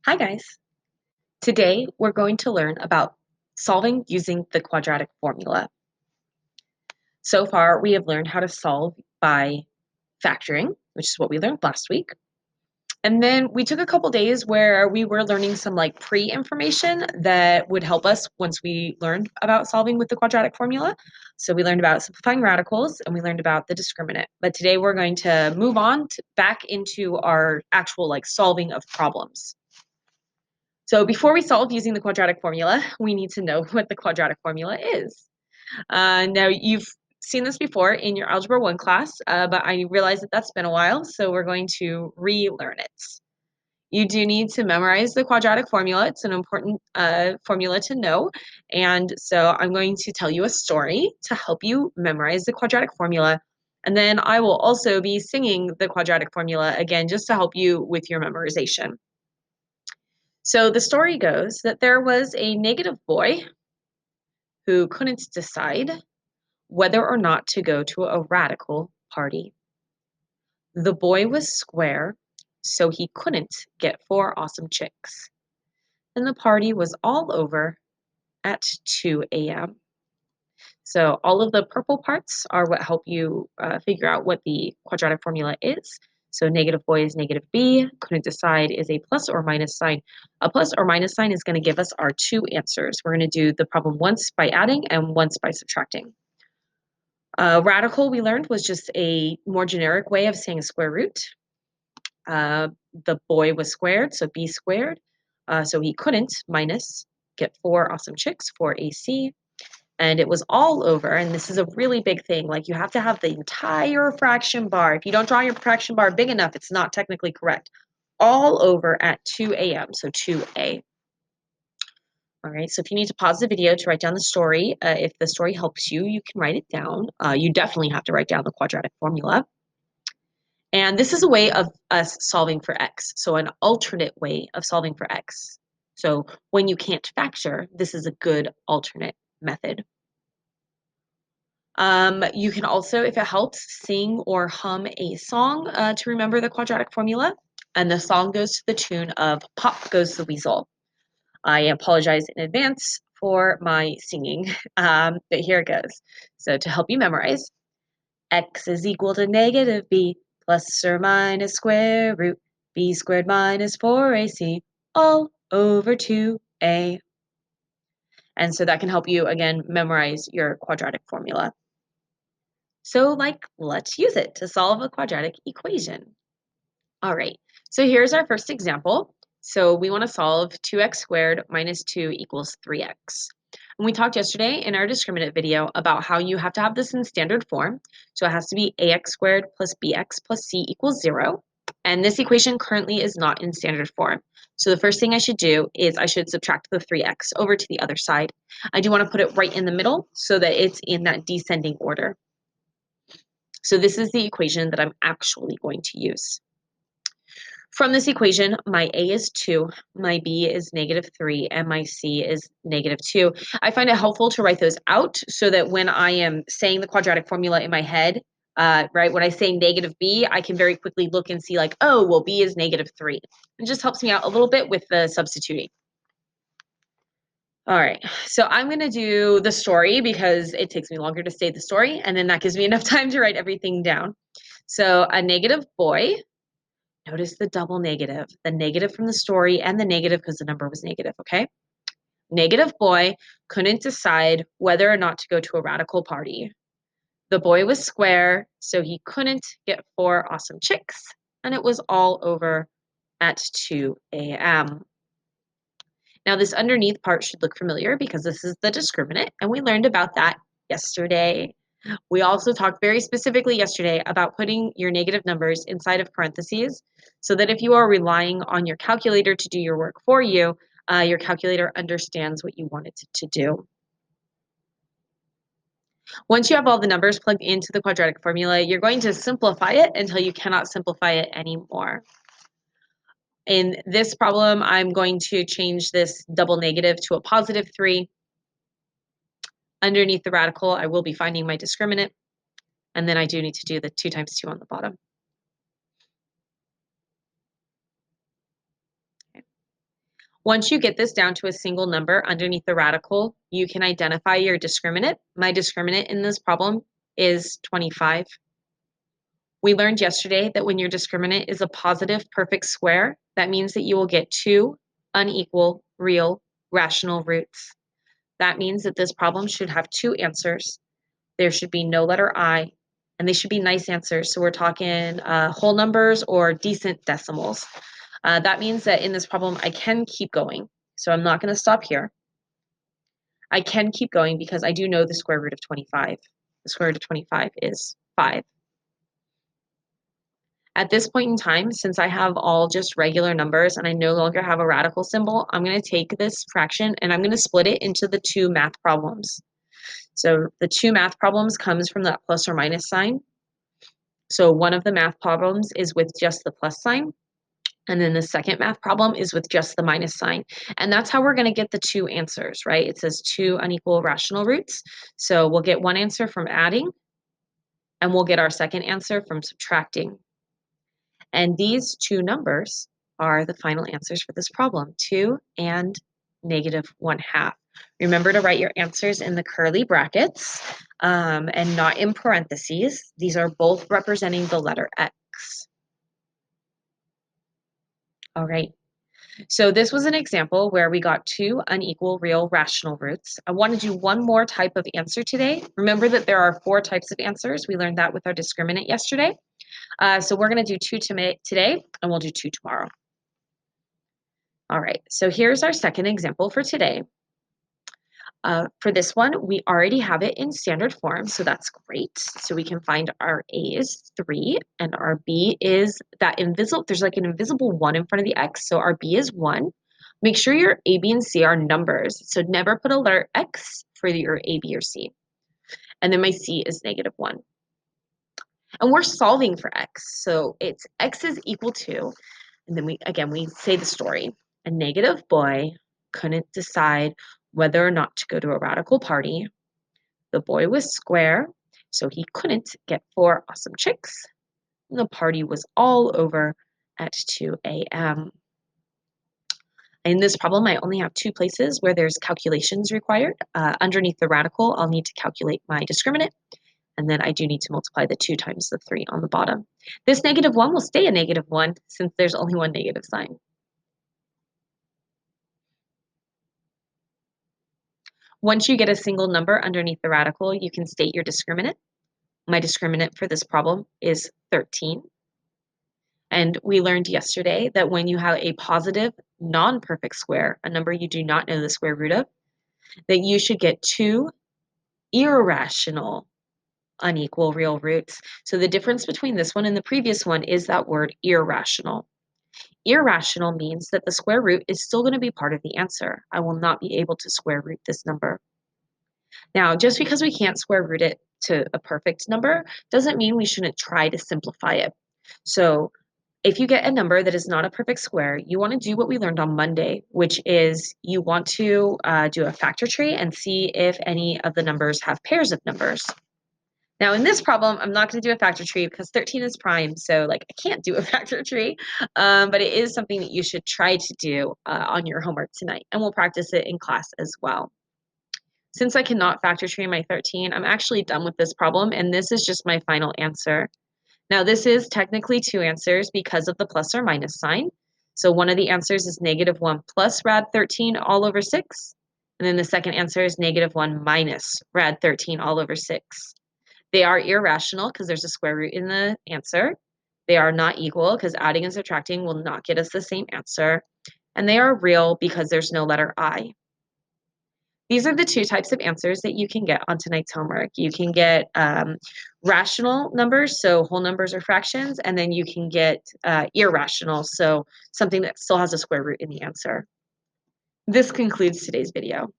Hi guys. Today we're going to learn about solving using the quadratic formula. So far we have learned how to solve by factoring, which is what we learned last week. And then we took a couple days where we were learning some like pre-information that would help us once we learned about solving with the quadratic formula. So we learned about simplifying radicals and we learned about the discriminant. But today we're going to move on back into our actual like solving of problems. So before we solve using the quadratic formula, we need to know what the quadratic formula is. Now you've seen this before in your Algebra 1 class, but I realize that that's been a while, so we're going to relearn it. You do need to memorize the quadratic formula. It's an important formula to know. And so I'm going to tell you a story to help you memorize the quadratic formula. And then I will also be singing the quadratic formula again, just to help you with your memorization. So the story goes that there was a negative boy who couldn't decide whether or not to go to a radical party. The boy was square, so he couldn't get four awesome chicks. And the party was all over at 2 a.m. So all of the purple parts are what help you figure out what the quadratic formula is. So negative boy is negative b, couldn't decide is a plus or minus sign. A plus or minus sign is going to give us our two answers. We're going to do the problem once by adding and once by subtracting. Radical, we learned, was just a more generic way of saying a square root. The boy was squared, so b squared. So he couldn't minus get four awesome chicks, 4ac. And it was all over, and this is a really big thing, like you have to have the entire fraction bar. If you don't draw your fraction bar big enough, it's not technically correct. All over at 2 a.m., so 2a. All right, so if you need to pause the video to write down the story, if the story helps you, you can write it down. You definitely have to write down the quadratic formula. And this is a way of us solving for x, so an alternate way of solving for x. So when you can't factor, this is a good alternate method. You can also, if it helps, sing or hum a song to remember the quadratic formula. And the song goes to the tune of Pop Goes the Weasel. I apologize in advance for my singing, but here it goes. So to help you memorize, x is equal to negative b plus or minus square root b squared minus 4ac all over 2a. And so that can help you, again, memorize your quadratic formula. So, let's use it to solve a quadratic equation. All right, so here's our first example. So we want to solve 2x squared minus 2 equals 3x. And we talked yesterday in our discriminant video about how you have to have this in standard form. So it has to be ax squared plus bx plus c equals 0. And this equation currently is not in standard form. So the first thing I should do is I should subtract the 3x over to the other side. I do want to put it right in the middle so that it's in that descending order. So this is the equation that I'm actually going to use. From this equation, my a is 2, my b is negative 3, and my c is negative 2. I find it helpful to write those out so that when I am saying the quadratic formula in my head, right, when I say negative b, I can very quickly look and see like, oh, well, b is negative 3. It just helps me out a little bit with the substituting. All right, so I'm going to do the story because it takes me longer to say the story, and then that gives me enough time to write everything down. So a negative boy, notice the double negative, the negative from the story and the negative because the number was negative, okay? Negative boy couldn't decide whether or not to go to a radical party. The boy was square, so he couldn't get four awesome chicks, and it was all over at 2 a.m. Now, this underneath part should look familiar because this is the discriminant, and we learned about that yesterday. We also talked very specifically yesterday about putting your negative numbers inside of parentheses so that if you are relying on your calculator to do your work for you, your calculator understands what you want it to do. Once you have all the numbers plugged into the quadratic formula, you're going to simplify it until you cannot simplify it anymore. In this problem, I'm going to change this double negative to a positive 3. Underneath the radical, I will be finding my discriminant, and then I do need to do the 2 times 2 on the bottom. Okay. Once you get this down to a single number underneath the radical, you can identify your discriminant. My discriminant in this problem is 25. We learned yesterday that when your discriminant is a positive perfect square, that means that you will get two unequal real rational roots. That means that this problem should have two answers. There should be no letter I, and they should be nice answers. So we're talking whole numbers or decent decimals. That means that in this problem, I can keep going. So I'm not going to stop here. I can keep going because I do know the square root of 25. The square root of 25 is 5. At this point in time, since I have all just regular numbers and I no longer have a radical symbol, I'm going to take this fraction and I'm going to split it into the two math problems. So the two math problems comes from that plus or minus sign. So one of the math problems is with just the plus sign, and then the second math problem is with just the minus sign. And that's how we're going to get the two answers, right? It says two unequal rational roots. So we'll get one answer from adding, and we'll get our second answer from subtracting. And these two numbers are the final answers for this problem, 2 and -1/2. Remember to write your answers in the curly brackets and not in parentheses. These are both representing the letter X. All right. So this was an example where we got two unequal real rational roots. I want to do one more type of answer today. Remember that there are 4 types of answers. We learned that with our discriminant yesterday. So we're going to do 2 today, and we'll do 2 tomorrow. All right, so here's our second example for today. For this one, we already have it in standard form, so that's great. So we can find our A is 3, and our B is that invisible, there's like an invisible 1 in front of the X, so our B is 1. Make sure your A, B, and C are numbers, so never put a letter X for your A, B, or C. And then my C is -1. And we're solving for X, so it's X is equal to, and then we say the story. A negative boy couldn't decide whether or not to go to a radical party. The boy was square, so he couldn't get 4 awesome chicks. And the party was all over at 2 a.m. In this problem, I only have 2 places where there's calculations required. Underneath the radical, I'll need to calculate my discriminant, and then I do need to multiply the 2 times the 3 on the bottom. This -1 will stay a -1 since there's only one negative sign. Once you get a single number underneath the radical, you can state your discriminant. My discriminant for this problem is 13. And we learned yesterday that when you have a positive non-perfect square, a number you do not know the square root of, that you should get 2 irrational unequal real roots. So the difference between this one and the previous one is that word irrational. Irrational means that the square root is still going to be part of the answer. I will not be able to square root this number. Now, just because we can't square root it to a perfect number doesn't mean we shouldn't try to simplify it. So if you get a number that is not a perfect square, you want to do what we learned on Monday, which is you want to do a factor tree and see if any of the numbers have pairs of numbers. Now in this problem, I'm not going to do a factor tree because 13 is prime, so like I can't do a factor tree, but it is something that you should try to do on your homework tonight, and we'll practice it in class as well. Since I cannot factor tree my 13, I'm actually done with this problem, and this is just my final answer. Now this is technically 2 answers because of the plus or minus sign. So one of the answers is -1 plus rad 13 all over 6, and then the second answer is -1 minus rad 13 all over 6. They are irrational because there's a square root in the answer. They are not equal because adding and subtracting will not get us the same answer. And they are real because there's no letter I. These are the 2 types of answers that you can get on tonight's homework. You can get rational numbers, so whole numbers or fractions, and then you can get irrational, so something that still has a square root in the answer. This concludes today's video.